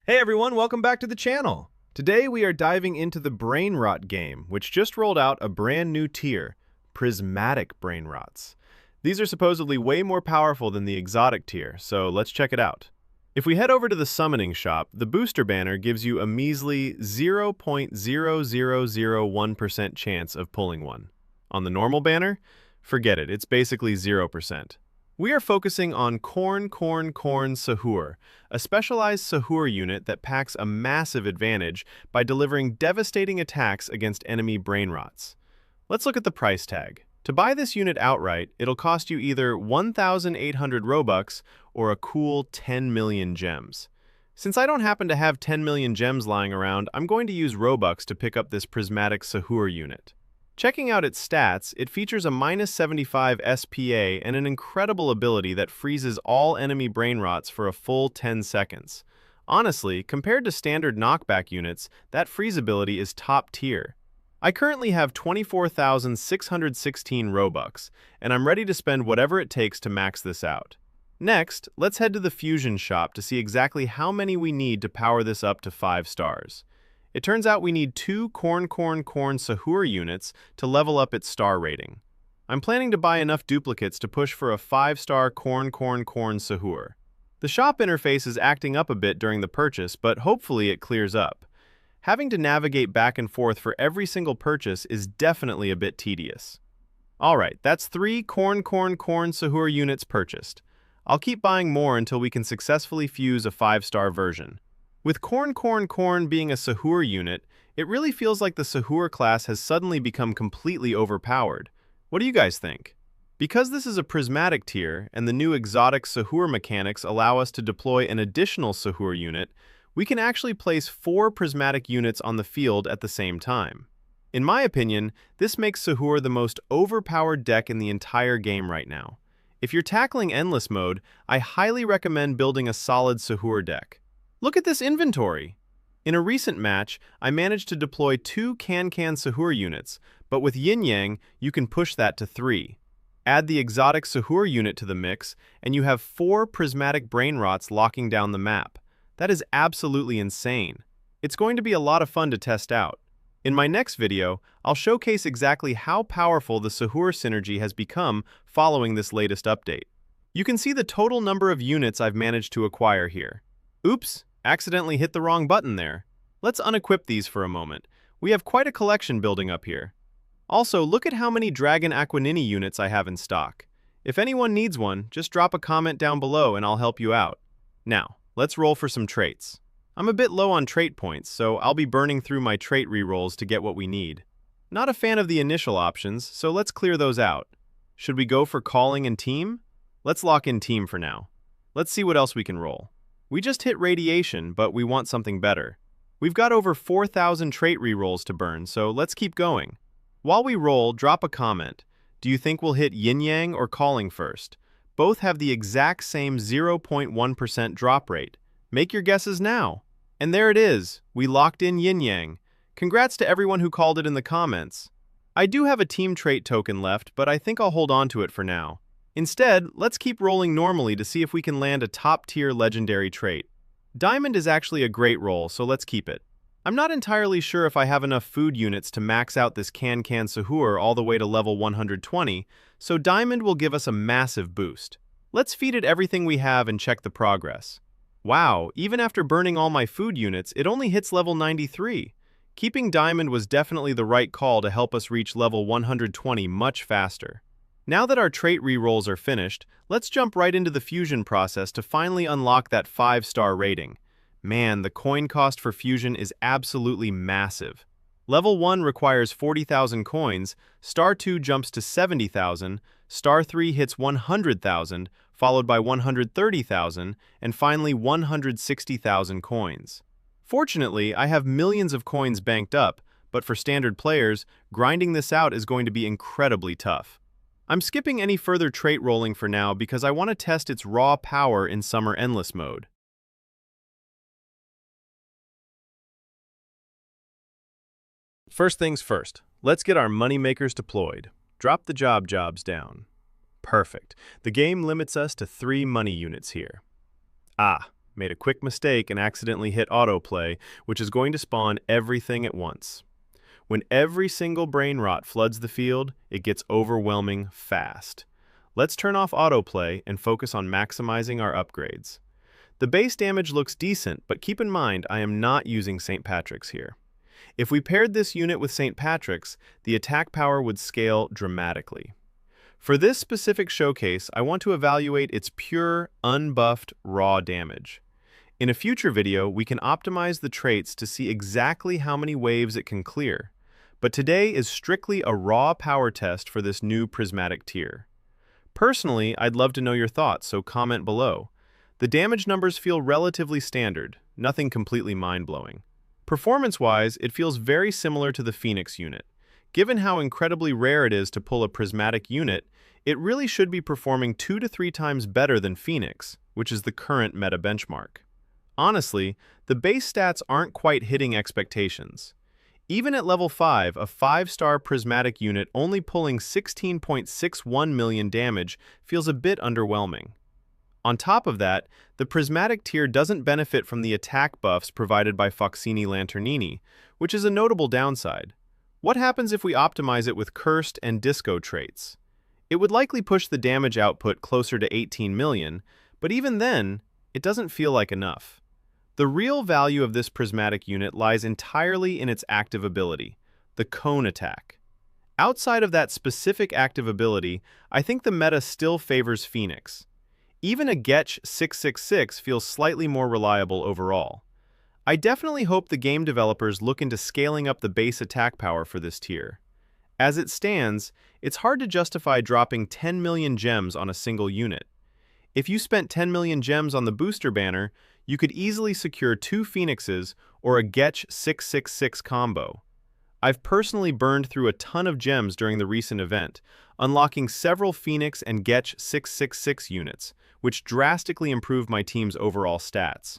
Hey everyone, welcome back to the channel. Today we are diving into the Brainrot game, which just rolled out a brand new tier, Prismatic Brainrots. These are supposedly way more powerful than the exotic tier, so let's check it out. If we head over to the summoning shop, the booster banner gives you a measly 0.0001% chance of pulling one. On the normal banner, forget it, it's basically 0%. We are focusing on Corn Sahur, a specialized Sahur unit that packs a massive advantage by delivering devastating attacks against enemy Brainrots. Let's look at the price tag. To buy this unit outright, it'll cost you either 1,800 Robux or a cool 10 million gems. Since I don't happen to have 10 million gems lying around, I'm going to use Robux to pick up this Prismatic Sahur unit. Checking out its stats, it features a -75 SPA and an incredible ability that freezes all enemy Brainrots for a full 10 seconds. Honestly, compared to standard knockback units, that freeze ability is top tier. I currently have 24,616 Robux, and I'm ready to spend whatever it takes to max this out. Next, let's head to the Fusion shop to see exactly how many we need to power this up to 5 stars. It turns out we need 2 Corn Sahur units to level up its star rating. I'm planning to buy enough duplicates to push for a 5-star Corn Sahur. The shop interface is acting up a bit during the purchase, but hopefully it clears up. Having to navigate back and forth for every single purchase is definitely a bit tedious. Alright, that's 3 Corn Sahur units purchased. I'll keep buying more until we can successfully fuse a 5-star version. With Corn being a Sahur unit, it really feels like the Sahur class has suddenly become completely overpowered. What do you guys think? Because this is a prismatic tier, and the new exotic Sahur mechanics allow us to deploy an additional Sahur unit, we can actually place 4 prismatic units on the field at the same time. In my opinion, this makes Sahur the most overpowered deck in the entire game right now. If you're tackling endless mode, I highly recommend building a solid Sahur deck. Look at this inventory! In a recent match, I managed to deploy 2 Can Sahur units, but with Yin Yang, you can push that to 3. Add the exotic Sahur unit to the mix, and you have 4 prismatic Brainrots locking down the map. That is absolutely insane. It's going to be a lot of fun to test out. In my next video, I'll showcase exactly how powerful the Sahur synergy has become following this latest update. You can see the total number of units I've managed to acquire here. Oops! Accidentally hit the wrong button there. Let's unequip these for a moment. We have quite a collection building up here. Also, look at how many Dragon Aquanini units I have in stock. If anyone needs one, just drop a comment down below and I'll help you out. Now, let's roll for some traits. I'm a bit low on trait points, so I'll be burning through my trait rerolls to get what we need. Not a fan of the initial options, so let's clear those out. Should we go for calling and team? Let's lock in team for now. Let's see what else we can roll. We just hit radiation, but we want something better. We've got over 4,000 trait rerolls to burn, so let's keep going. While we roll, drop a comment. Do you think we'll hit Yin Yang or calling first? Both have the exact same 0.1% drop rate. Make your guesses now. And there it is. We locked in Yin Yang. Congrats to everyone who called it in the comments. I do have a team trait token left, but I think I'll hold on to it for now. Instead, let's keep rolling normally to see if we can land a top-tier legendary trait. Diamond is actually a great roll, so let's keep it. I'm not entirely sure if I have enough food units to max out this Can Sahur all the way to level 120, so Diamond will give us a massive boost. Let's feed it everything we have and check the progress. Wow, even after burning all my food units, it only hits level 93. Keeping Diamond was definitely the right call to help us reach level 120 much faster. Now that our trait rerolls are finished, let's jump right into the fusion process to finally unlock that 5-star rating. Man, the coin cost for fusion is absolutely massive. Level 1 requires 40,000 coins, Star 2 jumps to 70,000, Star 3 hits 100,000, followed by 130,000, and finally 160,000 coins. Fortunately, I have millions of coins banked up, but for standard players, grinding this out is going to be incredibly tough. I'm skipping any further trait rolling for now because I want to test its raw power in Summer Endless mode. First things first, let's get our moneymakers deployed. Drop the jobs down. Perfect. The game limits us to 3 money units here. Ah, made a quick mistake and accidentally hit autoplay, which is going to spawn everything at once. When every single Brainrot floods the field, it gets overwhelming fast. Let's turn off autoplay and focus on maximizing our upgrades. The base damage looks decent, but keep in mind I am not using St. Patrick's here. If we paired this unit with St. Patrick's, the attack power would scale dramatically. For this specific showcase, I want to evaluate its pure, unbuffed, raw damage. In a future video, we can optimize the traits to see exactly how many waves it can clear. But today is strictly a raw power test for this new prismatic tier. Personally, I'd love to know your thoughts, so comment below. The damage numbers feel relatively standard, nothing completely mind-blowing. Performance-wise, it feels very similar to the Phoenix unit. Given how incredibly rare it is to pull a prismatic unit, it really should be performing 2 to 3 times better than Phoenix, which is the current meta benchmark. Honestly, the base stats aren't quite hitting expectations. Even at level 5, a 5-star prismatic unit only pulling 16.61 million damage feels a bit underwhelming. On top of that, the prismatic tier doesn't benefit from the attack buffs provided by Foxini Lanternini, which is a notable downside. What happens if we optimize it with Cursed and Disco traits? It would likely push the damage output closer to 18 million, but even then, it doesn't feel like enough. The real value of this prismatic unit lies entirely in its active ability, the Cone attack. Outside of that specific active ability, I think the meta still favors Phoenix. Even a Getch 666 feels slightly more reliable overall. I definitely hope the game developers look into scaling up the base attack power for this tier. As it stands, it's hard to justify dropping 10 million gems on a single unit. If you spent 10 million gems on the booster banner, you could easily secure 2 Phoenixes or a Getch 666 combo. I've personally burned through a ton of gems during the recent event, unlocking several Phoenix and Getch 666 units, which drastically improved my team's overall stats.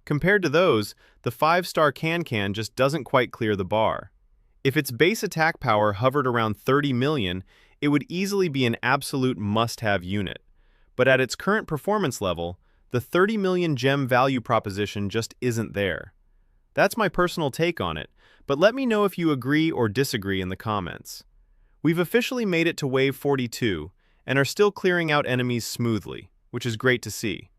Compared to those, the 5-star Can just doesn't quite clear the bar. If its base attack power hovered around 30 million, it would easily be an absolute must-have unit. But at its current performance level, the 30 million gem value proposition just isn't there. That's my personal take on it, but let me know if you agree or disagree in the comments. We've officially made it to Wave 42, and are still clearing out enemies smoothly, which is great to see.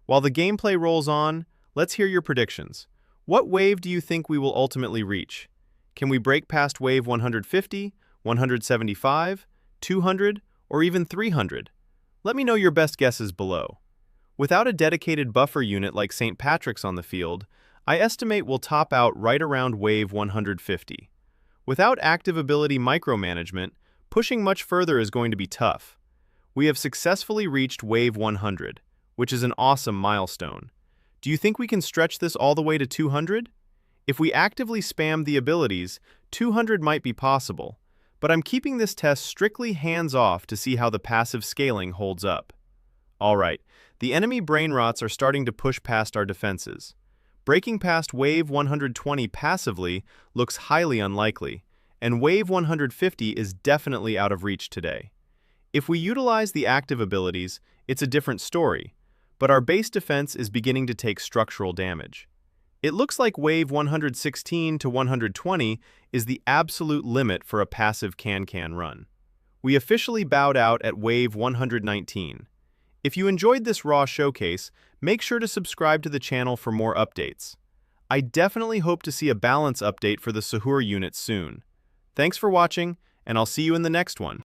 While the gameplay rolls on, let's hear your predictions. What wave do you think we will ultimately reach? Can we break past wave 150, 175, 200, or even 300? Let me know your best guesses below. Without a dedicated buffer unit like St. Patrick's on the field, I estimate we'll top out right around wave 150. Without active ability micromanagement, pushing much further is going to be tough. We have successfully reached wave 100, which is an awesome milestone. Do you think we can stretch this all the way to 200? If we actively spam the abilities, 200 might be possible, but I'm keeping this test strictly hands-off to see how the passive scaling holds up. Alright, the enemy Brainrots are starting to push past our defenses. Breaking past wave 120 passively looks highly unlikely, and wave 150 is definitely out of reach today. If we utilize the active abilities, it's a different story, but our base defense is beginning to take structural damage. It looks like wave 116 to 120 is the absolute limit for a passive can run. We officially bowed out at wave 119. If you enjoyed this raw showcase, make sure to subscribe to the channel for more updates. I definitely hope to see a balance update for the Sahur unit soon. Thanks for watching, and I'll see you in the next one.